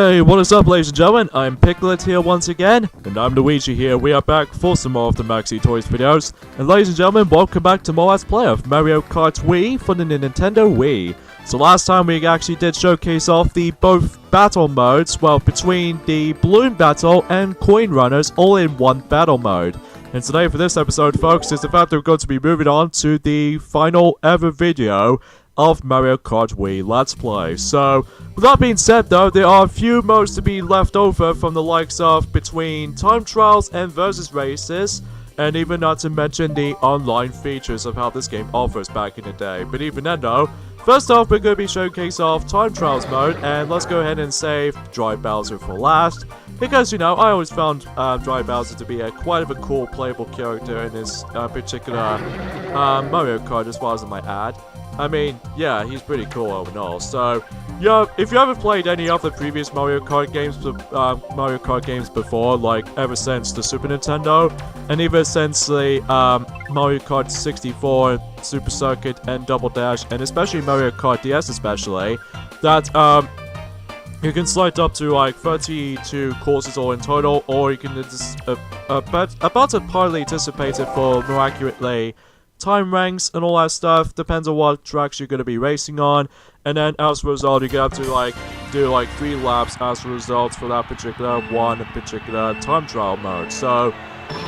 Hey, what is up, ladies and gentlemen? I'm Piglet here once again, and I'm Luigi here. We are back for some more of the Maxi Toys videos. And ladies and gentlemen, welcome back to more Let's Play of Mario Kart Wii for the Nintendo Wii. So last time we actually did showcase off the both battle modes, well, between the Balloon Battle and Coin Runners all in one battle mode. And today for this episode, folks, is the fact that we're going to be moving on to the final ever video of Mario Kart Wii Let's Play. So, with that being said though, there are a few modes to be left over from the likes of between time trials and versus races, and even not to mention the online features of how this game offers back in the day. But even then though, first off we're going to be showcasing off time trials mode, and let's go ahead and save Dry Bowser for last. Because, you know, I always found Dry Bowser to be quite of a cool playable character in this particular Mario Kart, as far as I might add. I mean, yeah, he's pretty cool all in all. So, yeah, if you haven't played any of the previous Mario Kart games before, like ever since the Super Nintendo, and even since the Mario Kart 64, Super Circuit, and Double Dash, and especially Mario Kart DS especially, that you can select up to like 32 courses all in total, or you can just about to partly anticipate it for more accurately time ranks and all that stuff. Depends on what tracks you're going to be racing on, and then as a result you have to do 3 laps as a result for that particular time trial mode. So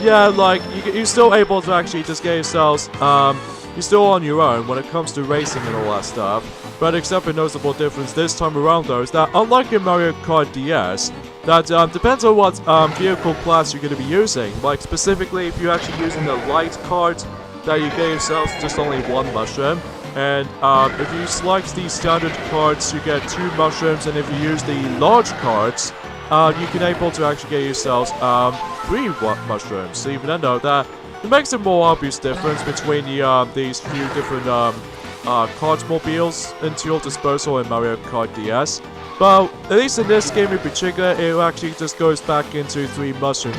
yeah, like you're still able to actually just get yourselves you're still on your own when it comes to racing and all that stuff. But except for a noticeable difference this time around though is that unlike in Mario Kart DS, that depends on what vehicle class you're going to be using. Like specifically if you're actually using the light kart, that you get yourself just only 1 mushroom, and if you select the standard carts you get 2 mushrooms, and if you use the large carts you can able to actually get yourselves 3 mushrooms. So even then though, that it makes a more obvious difference between these few different kart mobiles into your disposal in Mario Kart DS. But at least in this game in particular, it actually just goes back into 3 mushroom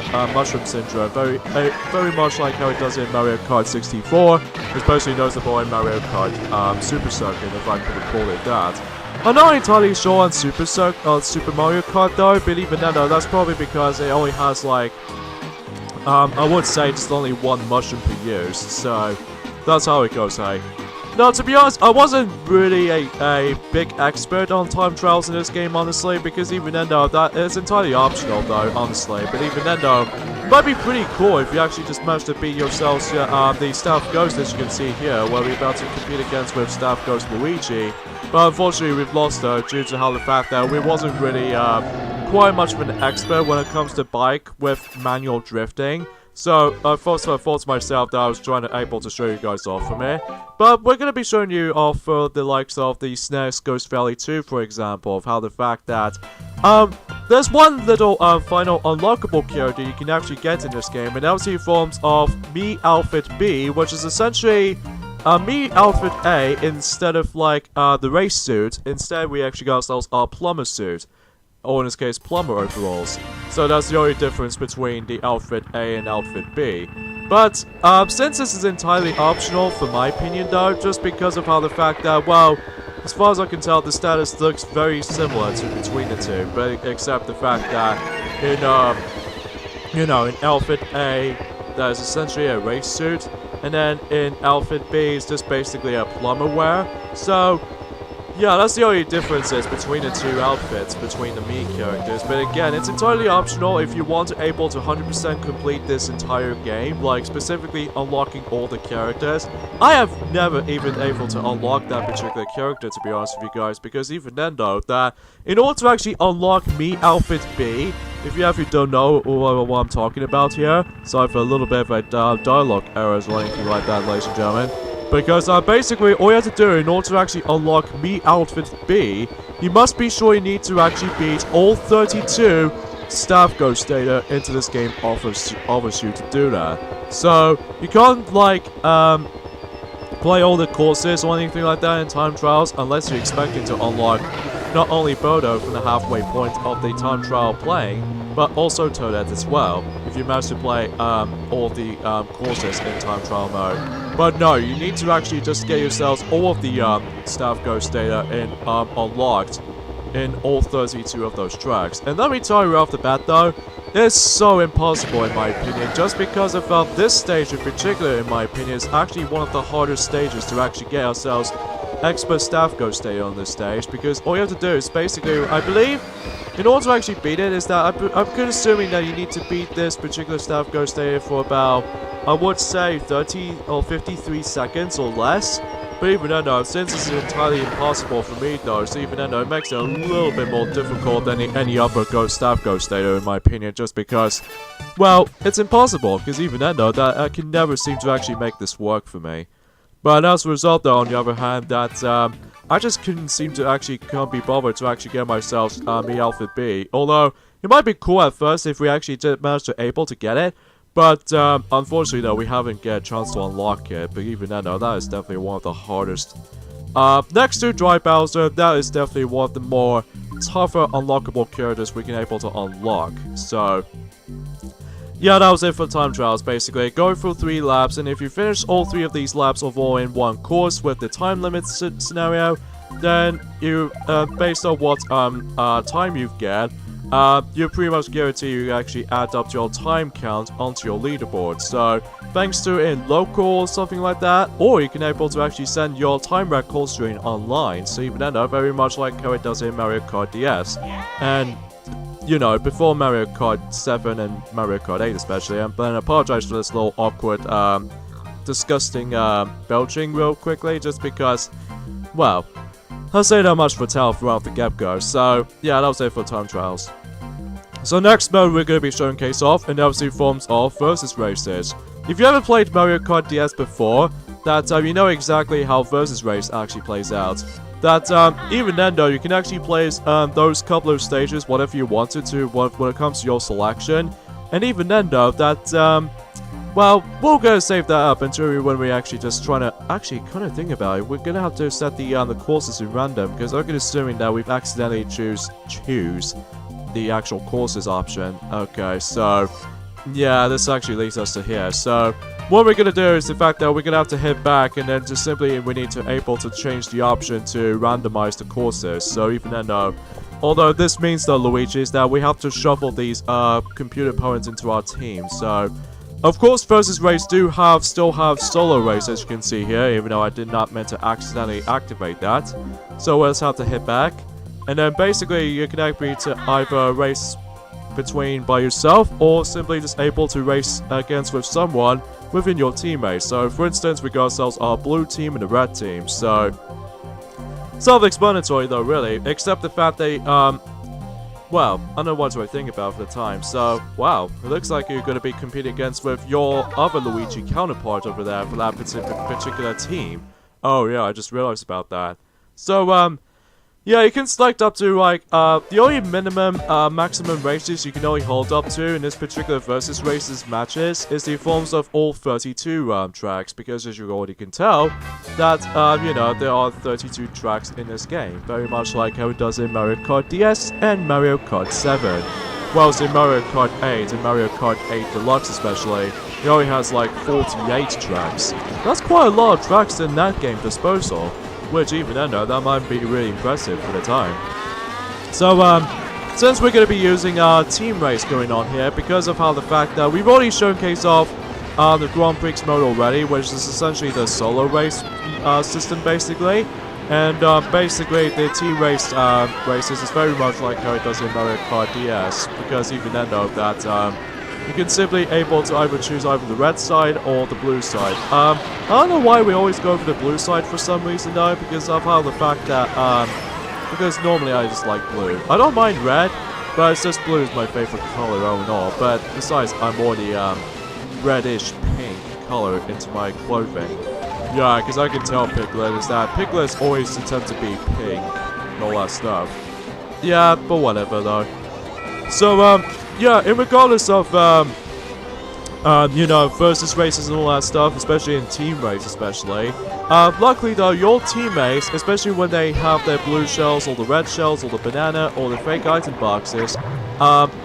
syndrome, very much like how it does in Mario Kart 64, especially noticeable in Mario Kart Super Circuit, if I could call it that. I'm not entirely sure on Super Mario Kart though, but even then though, that's probably because it only has like, I would say just only 1 mushroom per use, so that's how it goes, hey. Now, to be honest, I wasn't really a big expert on time trials in this game, honestly, because even then though, that is entirely optional though, honestly. But even then though, it might be pretty cool if you actually just manage to beat yourselves the Staff Ghost, as you can see here, where we're about to compete against with Staff Ghost Luigi. But unfortunately we've lost though, due to how the fact that we wasn't really quite much of an expert when it comes to bike with manual drifting. So, first I thought to myself that I was able to show you guys off from here. But we're going to be showing you off for the likes of the SNES Ghost Valley 2, for example, of how the fact that, there's one little, final unlockable character you can actually get in this game, and that was in forms of Me Outfit B, which is essentially, Me Outfit A instead of, like, the race suit. Instead, we actually got ourselves our plumber suit. Or in this case, plumber overalls. So that's the only difference between the Outfit A and Outfit B. But, since this is entirely optional, for my opinion though, just because of how the fact that, well, as far as I can tell, the status looks very similar between the two, but except the fact that in, in Outfit A, that is essentially a race suit, and then in Outfit B, it's just basically a plumber wear. So, yeah, that's the only differences between the 2 outfits, between the Mii characters. But again, it's entirely optional if you want to able to 100% complete this entire game, like specifically unlocking all the characters. I have never even able to unlock that particular character, to be honest with you guys, because even then though, that in order to actually unlock Mii Outfit B, if you actually don't know what I'm talking about here, sorry for a little bit of a dialogue errors or anything like that, ladies and gentlemen. Because basically all you have to do in order to actually unlock Mii Outfit B, you must be sure you need to actually beat all 32 Staff Ghost data into this game offers you to do that. So you can't like play all the courses or anything like that in time trials unless you're expecting to unlock not only Bodo from the halfway point of the time trial playing, but also Toadette as well, if you manage to play all the courses in time trial mode. But no, you need to actually just get yourselves all of the Staff Ghost data in unlocked in all 32 of those tracks. And let me tell you off the bat though, it's so impossible in my opinion, just because of this stage in particular, in my opinion, is actually one of the hardest stages to actually get ourselves expert staff go stay on this stage, because all you have to do is basically, I believe, in order to actually beat it, is that I'm good assuming that you need to beat this particular staff go stay for about, I would say, 30 or 53 seconds or less. But even then though, since this is entirely impossible for me though, so even then though, it makes it a little bit more difficult than any other staff go stay in my opinion, just because, well, it's impossible, because even then though, that I can never seem to actually make this work for me. But as a result though, on the other hand, that I just couldn't seem to actually can't be bothered to actually get myself me outfit B. Although it might be cool at first if we actually did manage to able to get it, but unfortunately though, we haven't get a chance to unlock it. But even then though, that is definitely one of the hardest. Next to Dry Bowser, that is definitely one of the more tougher unlockable characters we can able to unlock. So yeah, that was it for time trials, basically. Go through 3 laps, and if you finish all 3 of these laps overall in one course with the time limit scenario, then you, based on what time you get, you pretty much guarantee you actually add up your time count onto your leaderboard. So, thanks to in local or something like that, or you can able to actually send your time record string online. So even then, very much like how it does in Mario Kart DS. And you know, before Mario Kart 7 and Mario Kart 8 especially, and I apologize for this little awkward, disgusting, belching real quickly, just because, well, I'll say that much for tell throughout the get-go. So, yeah, that was it for time trials. So next mode we're going to be showcase off, and obviously forms of versus races. If you haven't played Mario Kart DS before, that you know exactly how versus race actually plays out. That even then though, you can actually place those couple of stages whatever you wanted to when it comes to your selection. And even then though, that well, we're gonna save that up until when we actually just trying to actually kind of think about it. We're gonna have to set the courses in random, because I'm assuming that we've accidentally choose the actual courses option. Okay, so yeah, this actually leads us to here. So what we're gonna do is the fact that we're gonna have to hit back, and then just simply we need to able to change the option to randomize the courses. So even then though, although this means though, Luigi, is that we have to shuffle these computer opponents into our team. So of course versus race still have solo race, as you can see here, even though I did not meant to accidentally activate that. So we'll just have to hit back, and then basically you can agree to either race between by yourself, or simply just able to race against with someone within your teammates. So for instance, we got ourselves our blue team and the red team. So self-explanatory though, really, except the fact they well, I don't know what do I think about for the time. So wow, it looks like you're going to be competing against with your other Luigi counterpart over there for that particular team. Oh yeah, I just realized about that. So yeah, you can select up to, like, the only minimum, maximum races you can only hold up to in this particular versus races matches is the forms of all 32, tracks, because as you already can tell, that, you know, there are 32 tracks in this game, very much like how it does in Mario Kart DS and Mario Kart 7. Whilst in Mario Kart 8 and Mario Kart 8 Deluxe especially, it only has, like, 48 tracks. That's quite a lot of tracks in that game disposal. Which even then though, that might be really impressive for the time. So since we're going to be using our team race going on here, because of how the fact that we've already showcased off the Grand Prix mode already, which is essentially the solo race system basically. And basically the team race races is very much like how it does in Mario Kart DS, because even then though, that you can simply able to either choose either the red side or the blue side. I don't know why we always go for the blue side for some reason though, because of how the fact that, because normally I just like blue. I don't mind red, but it's just blue is my favorite color all in all. But besides, I'm more the reddish pink color into my clothing. Yeah, because I can tell Piglet is that Piglet's always attempt to be pink and all that stuff. Yeah, but whatever though. So, yeah, in regardless of, you know, versus races and all that stuff, especially in team race especially, luckily though, your teammates, especially when they have their blue shells, or the red shells, or the banana, or the fake item boxes,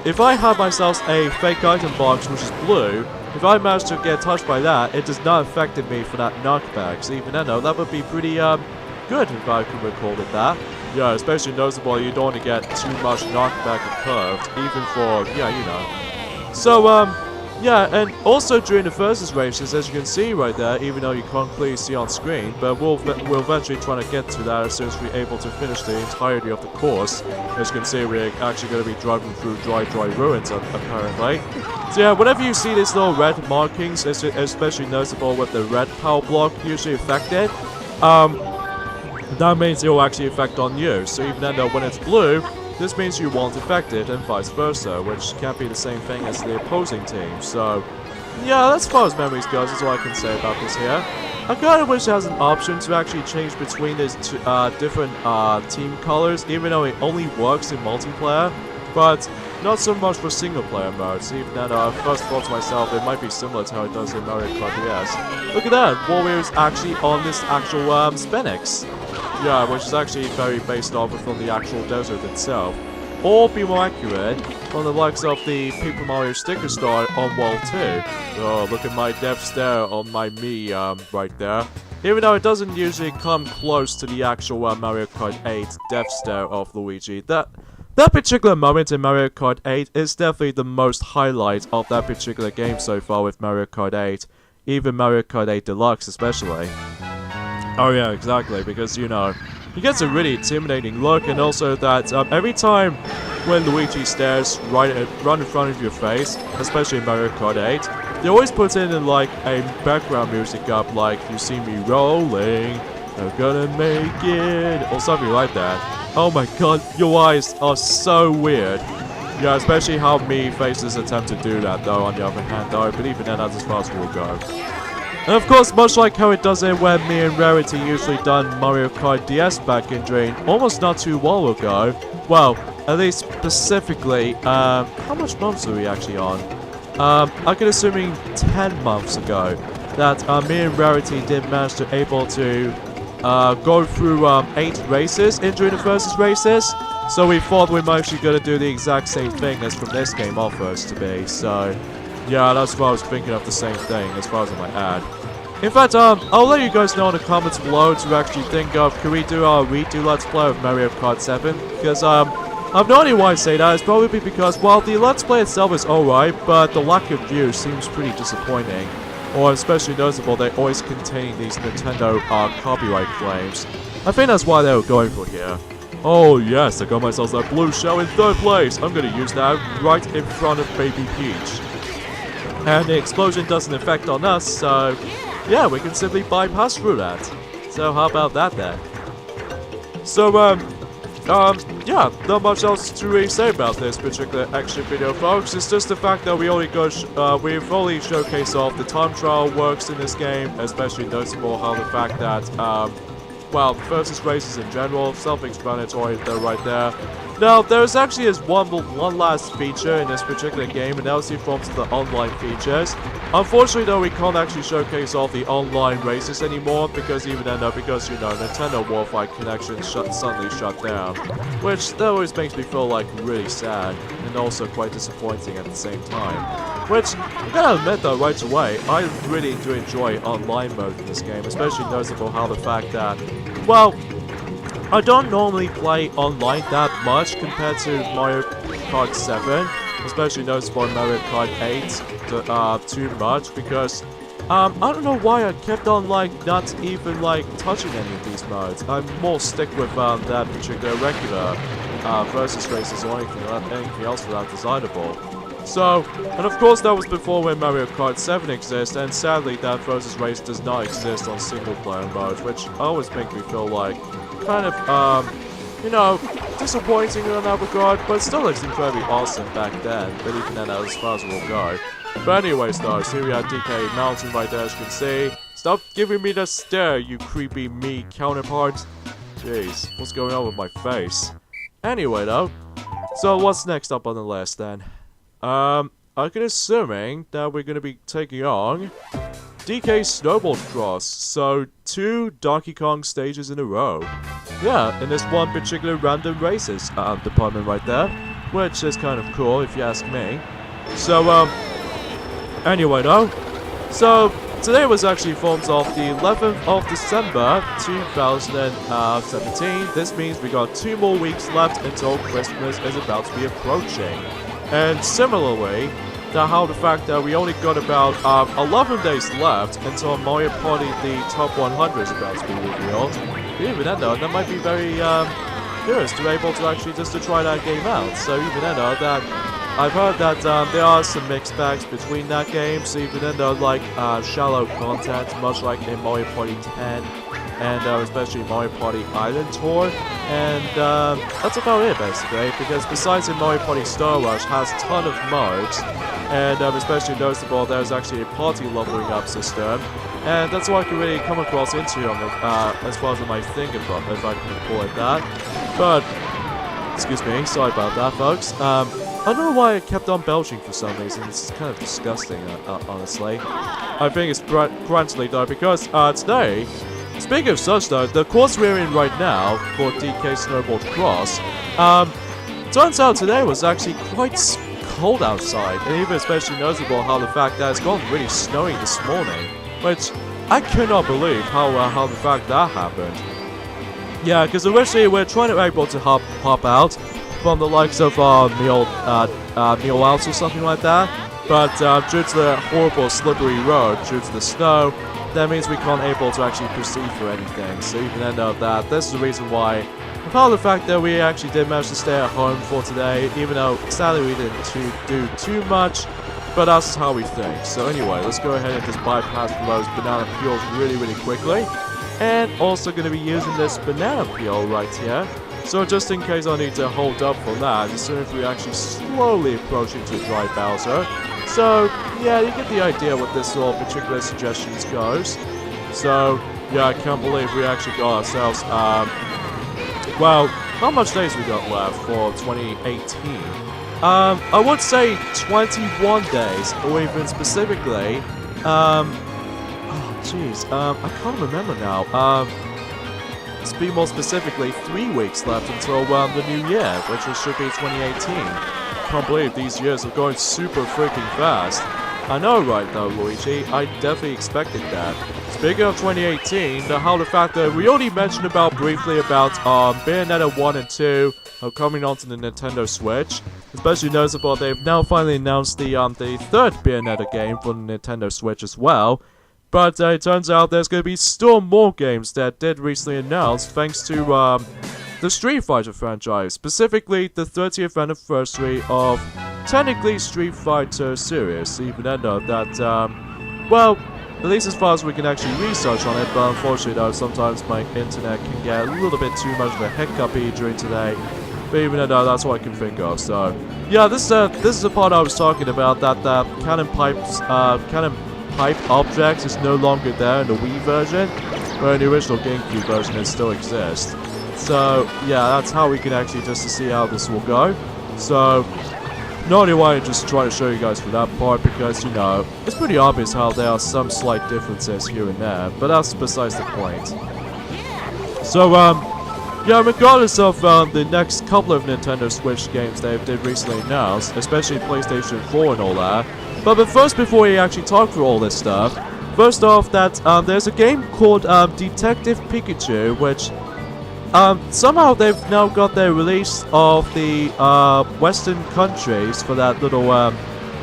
if I have myself a fake item box which is blue, if I manage to get touched by that, it does not affect me for that knockback. So even then though, that would be pretty, good if I could recall it that. Yeah, especially noticeable, you don't want to get too much knockback and curved, even for, yeah, you know. So, yeah, and also during the versus races, as you can see right there, even though you can't clearly see on screen, but we'll eventually try to get to that as soon as we're able to finish the entirety of the course. As you can see, we're actually going to be driving through dry ruins, apparently. So yeah, whenever you see these little red markings, it's especially noticeable with the red power block usually affected, that means it will actually affect on you. So even though when it's blue, this means you won't affect it, and vice versa, which can't be the same thing as the opposing team. So, yeah, as far as memories goes, that's all I can say about this here. I kind of wish it has an option to actually change between these two, different team colors, even though it only works in multiplayer, but not so much for single-player modes. Even then, I first thought to myself, it might be similar to how it does in Mario Kart DS. Look at that, Warrior's actually on this actual Spinix. Yeah, which is actually very based off from the actual desert itself. Or, be more accurate, from the likes of the Paper Mario sticker star on World 2. Oh, look at my death stare on my Mii, right there. Even though it doesn't usually come close to the actual Mario Kart 8 death stare of Luigi. That particular moment in Mario Kart 8 is definitely the most highlight of that particular game so far with Mario Kart 8. Even Mario Kart 8 Deluxe especially. Oh yeah, exactly, because, you know, he gets a really intimidating look, and also that every time when Luigi stares right in front of your face, especially in Mario Kart 8, they always put in like a background music up, like, you see me rolling, I'm gonna make it, or something like that. Oh my god, your eyes are so weird. Yeah, especially how Mii faces attempt to do that, though, on the other hand, though, but even then, that's as far as we'll go. And of course, much like how it does it when Mii and Rarity usually done Mario Kart DS back in during almost not too long ago. Well, at least specifically, how much months are we actually on? I could assuming 10 months ago that Mii and Rarity did manage to able to go through 8 races in during the versus races. So we thought we might actually gonna do the exact same thing as from this game offers to be. So yeah, that's what I was thinking of, the same thing, as far as I might add. In fact, I'll let you guys know in the comments below to actually think of, can we do our redo Let's Play of Mario Kart 7? Because, I've no idea why I say that. It's probably because, well, the Let's Play itself is alright, but the lack of views seems pretty disappointing. Or especially noticeable, they always contain these Nintendo, copyright claims. I think that's why they were going for here. Oh yes, I got myself that blue shell in 3rd place. I'm gonna use that right in front of Baby Peach. And the explosion doesn't affect on us, so yeah, we can simply bypass through that. So how about that then? So, yeah, not much else to really say about this particular extra video, folks. It's just the fact that we only we've only showcased off the time trial works in this game, especially noticeable how the fact that, well, versus races in general, self-explanatory though right there. Now, there's actually one last feature in this particular game, and that was the forms of the online features. Unfortunately, though, we can't actually showcase all the online races anymore, because even then, because, you know, Nintendo Wi-Fi connection suddenly shut down. Which, that always makes me feel, like, really sad, and also quite disappointing at the same time. Which, I gotta admit, though, right away, I really do enjoy online mode in this game, especially noticeable how the fact that, well, I don't normally play online that much compared to Mario Kart 7, especially noticeable in Mario Kart 8 too much, because I don't know why I kept on like not even like touching any of these modes. I more stick with that particular regular versus races or anything else for that desirable. So, and of course that was before when Mario Kart 7 exists, and sadly that versus race does not exist on single player mode, which always makes me feel like kind of, you know, disappointing in that regard, but still looks incredibly awesome back then, but even then as far as we'll go. But anyways though, so here we have DK Mountain right there, as you can see. Stop giving me the stare, you creepy Mii counterpart. Jeez, what's going on with my face? Anyway though, so what's next up on the list then? I'm assuming that we're gonna be taking on DK Snowball Cross, so 2 Donkey Kong stages in a row. Yeah, in this one particular random races department right there, which is kind of cool if you ask me. So, anyway though, so today was actually forms of the 11th of December 2017. This means we got 2 more weeks left until Christmas is about to be approaching. And similarly, how the fact that we only got about 11 days left until Mario Party the Top 100 is about to be revealed. Even then though, that might be very curious to be able to actually just to try that game out. So even then though, that I've heard that there are some mixed bags between that game. So even then though, like shallow content, much like in Mario Party 10 and especially Mario Party Island Tour. And that's about it basically, because besides in Mario Party Star Rush has a ton of modes, and especially noticeable there's actually a party leveling up system, and that's all I can really come across into on the, as far as my thinking from, if I can call it that. But, excuse me, sorry about that folks. I don't know why I kept on belching for some reason. It's kind of disgusting, honestly. I think it's grantly though, because today, speaking of such though, the course we're in right now for DK Snowboard Cross, turns out today was actually quite cold outside, and even especially noticeable how the fact that it's gone really snowing this morning, which I cannot believe how the fact that happened. Yeah, because originally we're trying to be able to hop out from the likes of meal outs or something like that, but due to the horrible slippery road, due to the snow, that means we can't able to actually proceed for anything. So even end up that, this is the reason why, apart from the fact that we actually did manage to stay at home for today, even though sadly we didn't do too much, but that's how we think. So anyway, let's go ahead and just bypass those banana peels really quickly, and also going to be using this banana peel right here. So just in case I need to hold up for that, as soon as we actually slowly approach into Dry Bowser. So, yeah, you get the idea what this little particular suggestions goes. So, yeah, I can't believe we actually got ourselves, well, how much days we got left for 2018? I would say 21 days, or even specifically, oh jeez, I can't remember now. To be more specifically, 3 weeks left until the new year, which should be 2018. Can't believe these years are going super freaking fast. I know, right though, Luigi, I definitely expected that. Speaking of 2018, how the fact that we already mentioned about briefly about Bayonetta 1 and 2 are coming onto the Nintendo Switch. Especially noticeable, they've now finally announced the third Bayonetta game for the Nintendo Switch as well. But it turns out there's going to be still more games that did recently announced thanks to the Street Fighter franchise, specifically the 30th anniversary of technically Street Fighter series, even though that, well, at least as far as we can actually research on it, but unfortunately though, sometimes my internet can get a little bit too much of a hiccupy during today, but even though that's what I can think of. So, yeah, this is the part I was talking about, that cannon pipe object is no longer there in the Wii version, but in the original GameCube version it still exists. So, yeah, that's how we can actually just to see how this will go. So, not only why I just try to show you guys for that part, because, you know, it's pretty obvious how there are some slight differences here and there, but that's besides the point. So, yeah, regardless of the next couple of Nintendo Switch games they did recently announce, especially PlayStation 4 and all that, but first, before we actually talk through all this stuff, first off, that there's a game called Detective Pikachu, which somehow they've now got their release of the Western countries for that little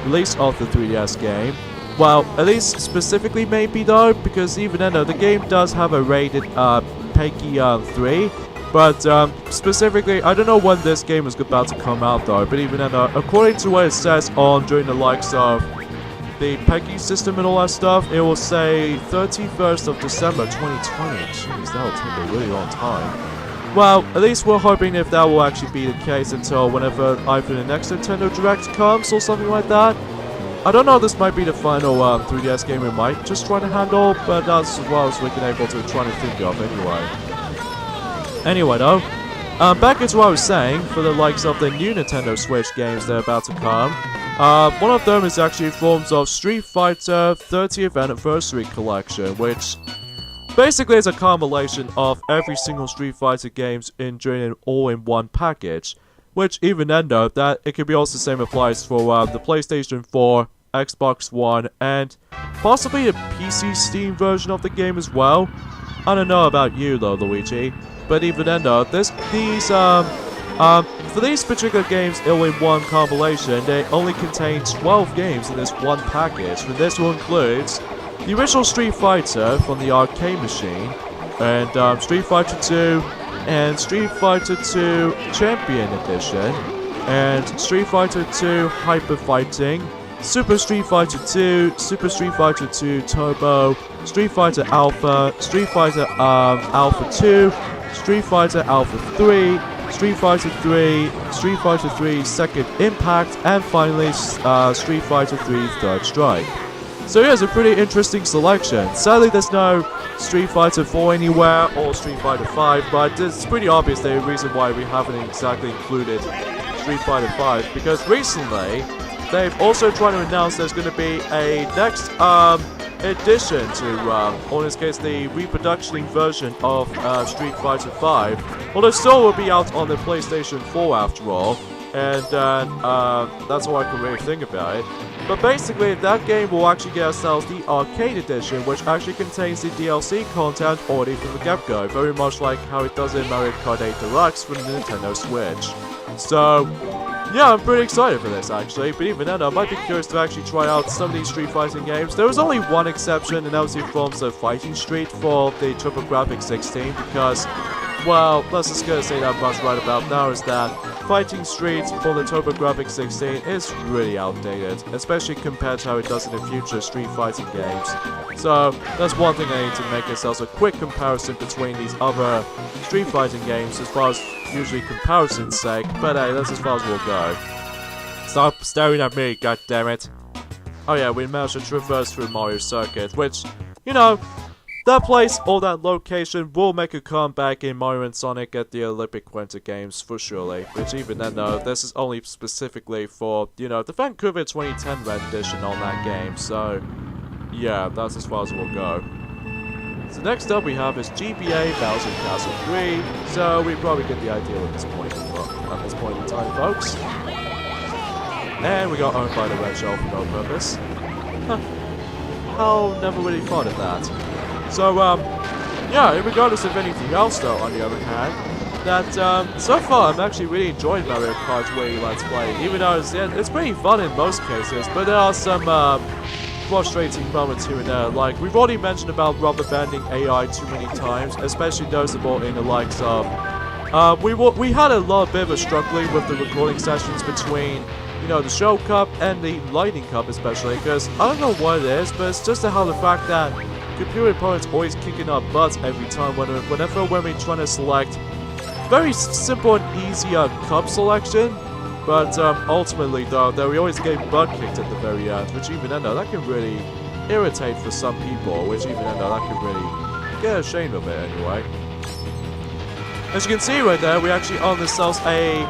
release of the 3DS game. Well, at least specifically maybe though, because even then though, the game does have a rated PEGI 3. But specifically, I don't know when this game is about to come out though, but even then, according to what it says on during the likes of the PEGI system and all that stuff, it will say 31st of December 2020. Jeez, that will take a really long time. Well, at least we're hoping if that will actually be the case until whenever either the next Nintendo Direct comes or something like that. I don't know, this might be the final 3DS game we might just try to handle, but that's as well as we can able to try to think of anyway. Anyway though, back into what I was saying, for the likes of the new Nintendo Switch games that are about to come, one of them is actually forms of Street Fighter 30th Anniversary Collection, which basically is a compilation of every single Street Fighter games during an all-in-one package, which even then though, that it could be also the same applies for the PlayStation 4 Xbox One, and possibly a PC Steam version of the game as well. I don't know about you though, Luigi, but even then though, for these particular games all in one compilation, they only contain 12 games in this one package, and this will include the original Street Fighter from the arcade machine, and Street Fighter 2, and Street Fighter 2 Champion Edition, and Street Fighter 2 Hyper Fighting, Super Street Fighter 2, Super Street Fighter 2 Turbo, Street Fighter Alpha, Street Fighter Alpha 2, Street Fighter Alpha 3, Street Fighter 3, Street Fighter 3 Second Impact, and finally Street Fighter 3 Third Strike. So yeah, it's a pretty interesting selection. Sadly, there's no Street Fighter 4 anywhere, or Street Fighter 5, but it's pretty obvious the reason why we haven't exactly included Street Fighter 5, because recently, they've also tried to announce there's going to be a next addition to, or in this case, the reproduction version of Street Fighter 5. Well, the still will be out on the PlayStation 4 after all, and that's all I can really think about it. But basically, that game will actually get ourselves the arcade edition, which actually contains the DLC content already from the get-go, very much like how it does in Mario Kart 8 Deluxe for the Nintendo Switch. So, yeah, I'm pretty excited for this actually, but even then I might be curious to actually try out some of these Street Fighting games. There was only one exception, and that was the forms of Fighting Street for the TurboGrafx 16, because, well, let's just go say that much right about now, is that Fighting Street for the TurboGrafx 16 is really outdated, especially compared to how it does in the future Street Fighting games. So, that's one thing I need to make ourselves a quick comparison between these other Street Fighting games as far as usually comparison's sake, but hey, that's as far as we'll go. Stop staring at me, goddammit. Oh yeah, we managed to traverse through Mario Circuit, which, you know, that place or that location will make a comeback in Mario and Sonic at the Olympic Winter Games for surely. Which even then though, this is only specifically for, you know, the Vancouver 2010 rendition on that game, so yeah, that's as far as we'll go. So next up we have is GBA Bowser Castle 3, so we probably get the idea at this point in time, folks. And we got owned by the Red Shell for no purpose. Huh. Oh, never really thought of that. So, yeah, regardless of anything else though, on the other hand, that, so far I'm actually really enjoying Mario Kart Wii Let's Play, even though it's pretty fun in most cases, but there are some, frustrating moments here and there. Like, we've already mentioned about rubber banding AI too many times, especially noticeable in the likes of, we had a bit of a struggling with the recording sessions between, you know, the Show Cup and the Lightning Cup especially, because I don't know what it is, but it's just how the fact that computer opponents always kicking our butts every time when we're trying to select very simple and easy cup selection, but ultimately though, we always get butt kicked at the very end, which even then though, that can really irritate for some people, which even then though, that can really get ashamed of it anyway. As you can see right there, we actually own ourselves a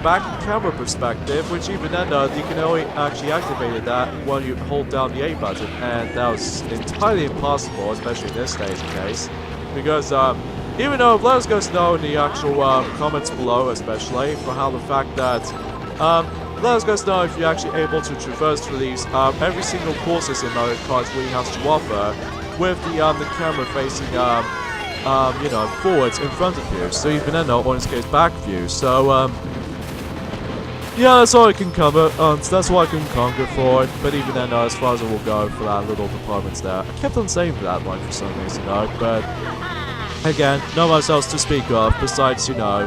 back camera perspective, which even then though, you can only actually activate that when you hold down the A button, and that was entirely impossible, especially in this stage case, because even though, let us go know in the actual comments below especially, for how the fact that, let us go know if you're actually able to traverse through these, every single courses in Mario Kart Wii has to offer, with the camera facing, you know, forwards in front of you, so even then though, or in this case back view, so, yeah, that's all I can cover, that's all I can conquer for it, but even then, as far as it will go for that little departments there. I kept on saying that one for some reason though, but again, not much else to speak of, besides, you know,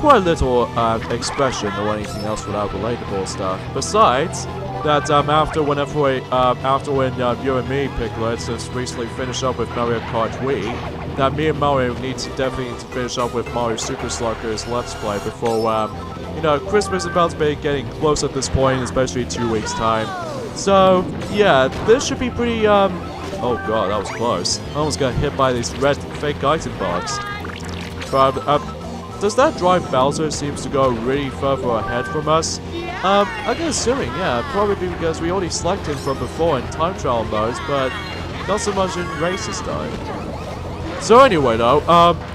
quite a little expression or anything else without relatable stuff. Besides, that after when you and me, Piglet, just recently finished up with Mario Kart Wii, that me and Mario definitely need to finish up with Mario Super Slugger's Let's Play before, you know, Christmas is about to be getting close at this point, especially in 2 weeks' time. So, yeah, this should be pretty, oh god, that was close. I almost got hit by this red fake item box. But, does that drive Bowser seems to go really further ahead from us? I'm assuming, yeah, probably because we already selected him from before in time trial modes, but not so much in races though. So anyway though,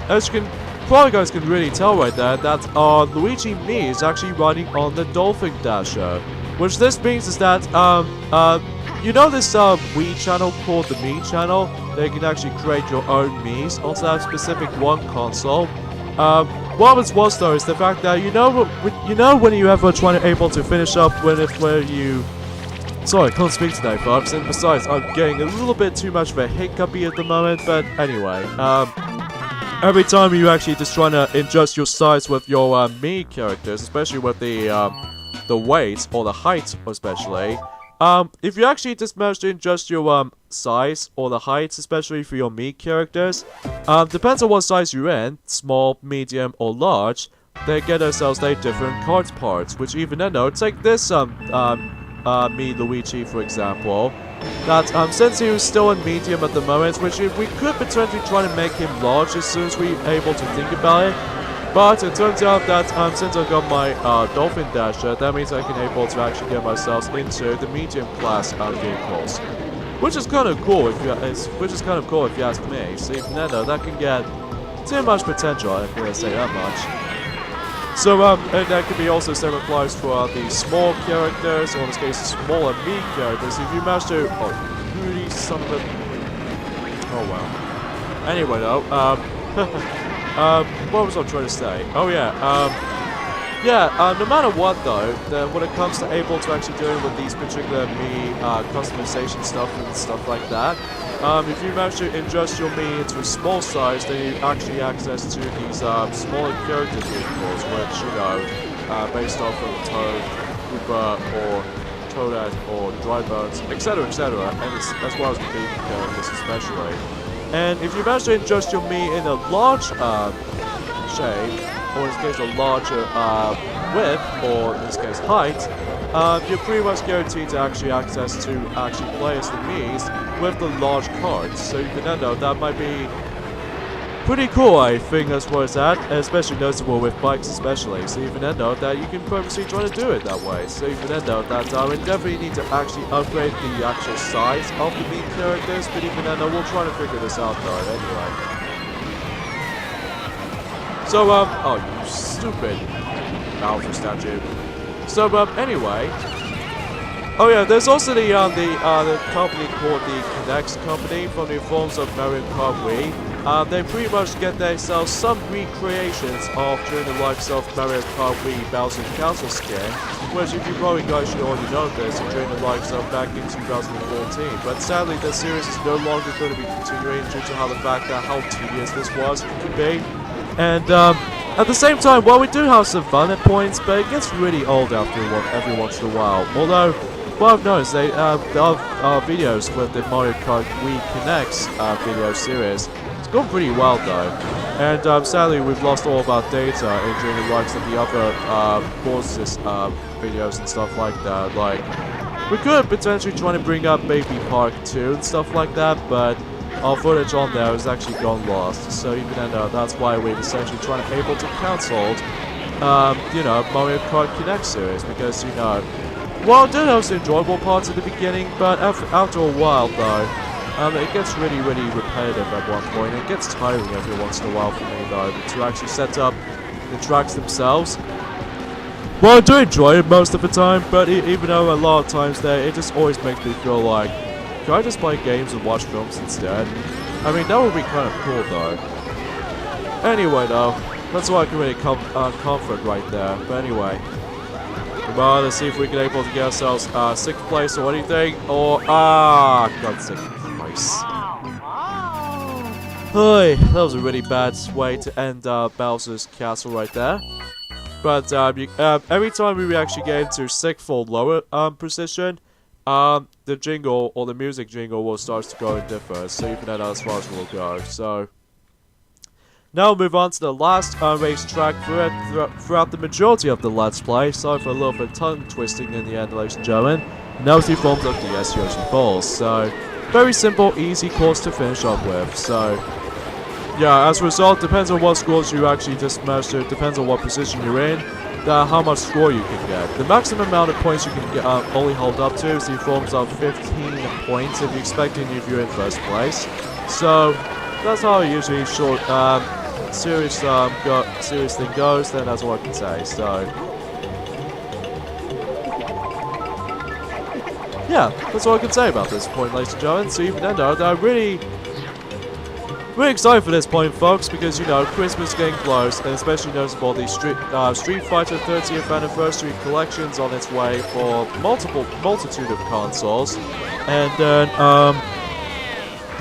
as you can, probably guys can really tell right there that Luigi Me is actually riding on the Dolphin Dasher. Which this means is that, you know this Wii channel called the Mii channel? That you can actually create your own Miis onto that specific one console. What was worse though is the fact that you know when you ever able to finish up where you. Sorry, I can't speak today, folks. And besides, I'm getting a little bit too much of a hiccupy at the moment. But anyway, every time you actually just trying to adjust your size with your Mii characters, especially with the weight or the height, especially. If you actually just manage to adjust your size or the height, especially for your Mii characters, depends on what size you're in, small, medium, or large, they get themselves like different card parts, which even then though, take this Mii Luigi for example, that since he was still in medium at the moment, which we could potentially try to make him large as soon as we're able to think about it. But it turns out that since I got my Dolphin Dasher, that means I can able to actually get myself into the medium class vehicles, which is kind of cool if you ask me. So even then, that can get too much potential. I'm gonna say that much. So and that could be also same applies for the small characters, or in this case, smaller Mii characters. If you manage to, really son of a, oh wow. Anyway though, what was I trying to say? Oh yeah, no matter what though, when it comes to able to actually dealing with these particular Mii customization stuff and stuff like that, if you manage to adjust your Mii into a small size, then you actually access to these smaller character vehicles, which, you know, based off of Toad, Koopa, or Toadette, or Drybones, etc, and as well as the baby characters especially. And if you manage to adjust your Mii in a large shape, or in this case a larger width, or in this case height, you're pretty much guaranteed to actually access to actually play as the Miis with the large cards. So you can end up, that might be pretty cool, I think, as far as that, especially noticeable with bikes especially. So you can end up that you can purposely try to do it that way. So you can end up that we definitely need to actually upgrade the actual size of the Mii characters, but even then we'll try to figure this out though, anyway. So, oh you stupid Alpha statue. So, anyway. Oh yeah, there's also the company called the Connects company from the forms of Mario Kart Wii. They pretty much get themselves some recreations of during the likes of Mario Kart Wii Bowser Castle skin, which if you probably guys should already know this during the likes of back in 2014. But sadly, the series is no longer going to be continuing due to how tedious this could be. And at the same time, while we do have some fun at points, but it gets really old after every once in a while. Although, what I've noticed, there are videos with the Mario Kart Wii Connects video series. It's gone pretty well though. And sadly, we've lost all of our data during the likes of the other courses videos and stuff like that. Like, we could potentially try to bring up Baby Park 2 and stuff like that, but our footage on there has actually gone lost, so even then that's why we're essentially trying to able to cancel, you know, Mario Kart Connect series, because, you know, while it did have some enjoyable parts at the beginning, but after a while though, it gets really repetitive at one point. It gets tiring every once in a while for me though, to actually set up the tracks themselves. Well, I do enjoy it most of the time, but even though a lot of times there, it just always makes me feel like, can I just play games and watch films instead? I mean, that would be kind of cool though. Anyway though, that's why I can really comfort right there. But anyway, come on, let's see if we can able to get ourselves 6th place or anything. Or God's sake, Christ. Hey, that was a really bad way to end Bowser's Castle right there. But every time we actually get into 6th or lower position, the jingle or the music jingle will start to go and differ, so even that as far as we'll go. So now we'll move on to the last race track throughout the majority of the Let's Play. Sorry for a little bit of tongue twisting in the end, ladies and gentlemen. And that was the forms of the SUSU Falls. So very simple, easy course to finish off with. So yeah, as a result, depends on what scores you actually just managed to, depends on what position you're in, how much score you can get. The maximum amount of points you can get, only hold up to is the forms of 15 points if you're expecting if you're in 1st place. So that's how usually short serious thing goes. Then that's all I can say. So yeah, that's all I can say about this point, ladies and gentlemen. So even then, I'm really excited for this point, folks, because, you know, Christmas is getting close, and especially noticeable the Street Fighter 30th Anniversary Collection's on its way for multitude of consoles, and then,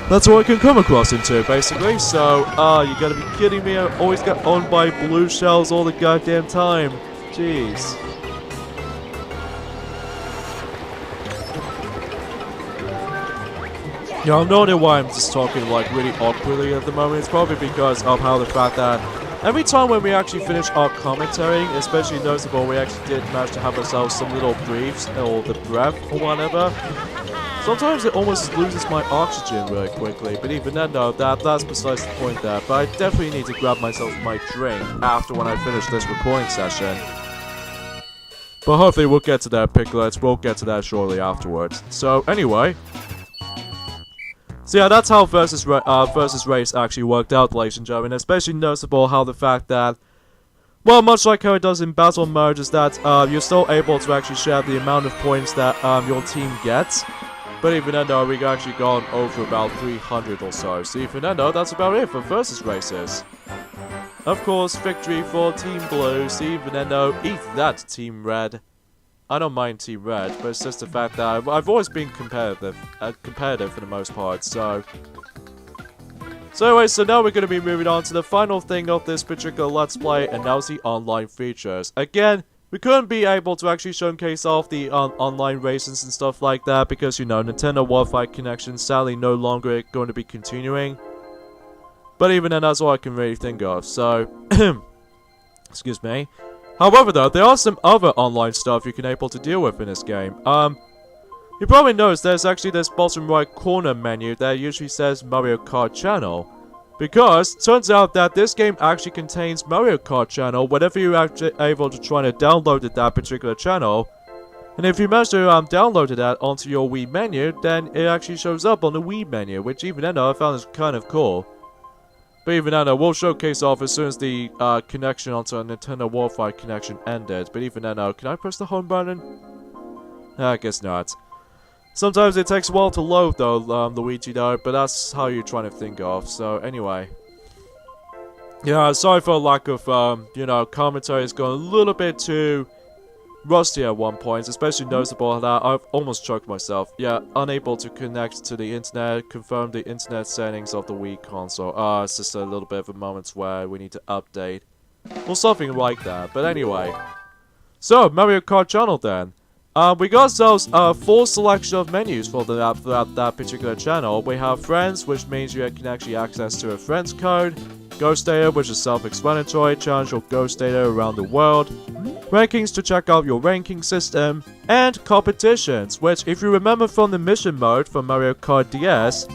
that's all I can come across into, basically. So, you gotta be kidding me, I always get owned by blue shells all the goddamn time. Jeez. Yeah, I'm not knowing why I'm just talking like really awkwardly at the moment. It's probably because of how the fact that every time when we actually finish our commentary, especially noticeable, we actually did manage to have ourselves some little briefs or the breath or whatever. Sometimes it almost loses my oxygen really quickly, but even then though, that's besides the point there. But I definitely need to grab myself my drink after when I finish this recording session. But hopefully we'll get to that, Picklets. We'll get to that shortly afterwards. So anyway. So yeah, that's how versus race actually worked out, ladies and gentlemen. Especially noticeable how the fact that, well, much like how it does in battle mode, is that you're still able to actually share the amount of points that your team gets. But even then though, we've actually gone over about 300 or so. So even then though, that's about it for versus races. Of course, victory for Team Blue. So even then though, eat that, Team Red. I don't mind Team Red, but it's just the fact that I've always been competitive for the most part, so anyway, so now we're going to be moving on to the final thing of this particular Let's Play, and that was the online features. Again, we couldn't be able to actually showcase off the online races and stuff like that, because, you know, Nintendo Wi-Fi connection sadly no longer going to be continuing. But even then, that's all I can really think of, so excuse me. However though, there are some other online stuff you can able to deal with in this game. You probably noticed there's actually this bottom right corner menu that usually says Mario Kart Channel. Because, turns out that this game actually contains Mario Kart Channel whenever you're actually able to try to download that particular channel. And if you manage to download that onto your Wii menu, then it actually shows up on the Wii menu, which even then I found is kind of cool. But even then, we'll showcase off as soon as the connection onto a Nintendo Wi-Fi connection ended. But even then, can I press the home button? I guess not. Sometimes it takes a while to load though, Luigi though, but that's how you're trying to think of. So anyway. Yeah, sorry for lack of, you know, commentary. It's gone a little bit too rusty at one point, especially noticeable that I've almost choked myself. Yeah, unable to connect to the internet, confirm the internet settings of the Wii console. It's just a little bit of a moment where we need to update. Or something like that, but anyway. So, Mario Kart Channel then. We got ourselves a full selection of menus for that particular channel. We have Friends, which means you can actually access to a Friends code. Ghost Data, which is self-explanatory, challenge your Ghost Data around the world. Rankings to check out your ranking system. And competitions, which if you remember from the mission mode from Mario Kart DS,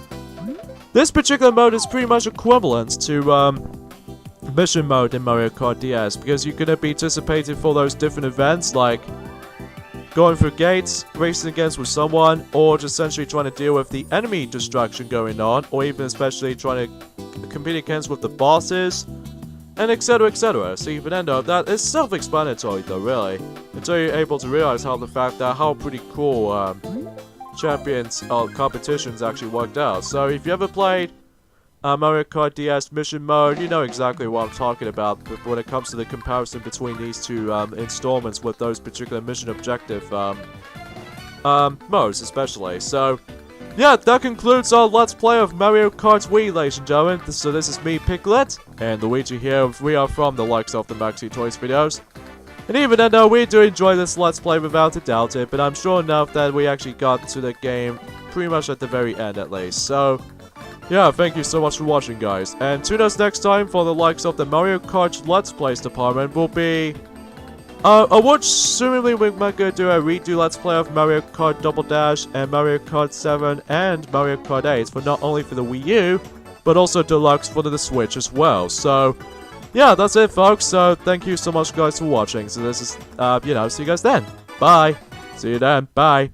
this particular mode is pretty much equivalent to mission mode in Mario Kart DS, because you're going to be anticipating for those different events like going through gates, racing against with someone, or just essentially trying to deal with the enemy destruction going on, or even especially trying to compete against with the bosses, and etc, etc. So even end up that is self-explanatory though, really, until you're able to realize how the fact that how pretty cool champions competitions actually worked out. So if you ever played Mario Kart DS mission mode, you know exactly what I'm talking about when it comes to the comparison between these two installments with those particular mission objective modes especially. So yeah, that concludes our Let's Play of Mario Kart Wii, ladies and gentlemen. So this is me, Piglet, and Luigi here. We are from the likes of the Maxi Toys videos. And even then, we do enjoy this Let's Play without a doubt it, but I'm sure enough that we actually got to the game pretty much at the very end at least. So yeah, thank you so much for watching, guys. And tune us next time for the likes of the Mario Kart Let's Plays department will be assumingly we're gonna do a redo Let's Play of Mario Kart Double Dash and Mario Kart 7 and Mario Kart 8 for not only for the Wii U, but also deluxe for the Switch as well. So yeah, that's it, folks. So thank you so much, guys, for watching. So this is, you know, see you guys then. Bye. See you then. Bye.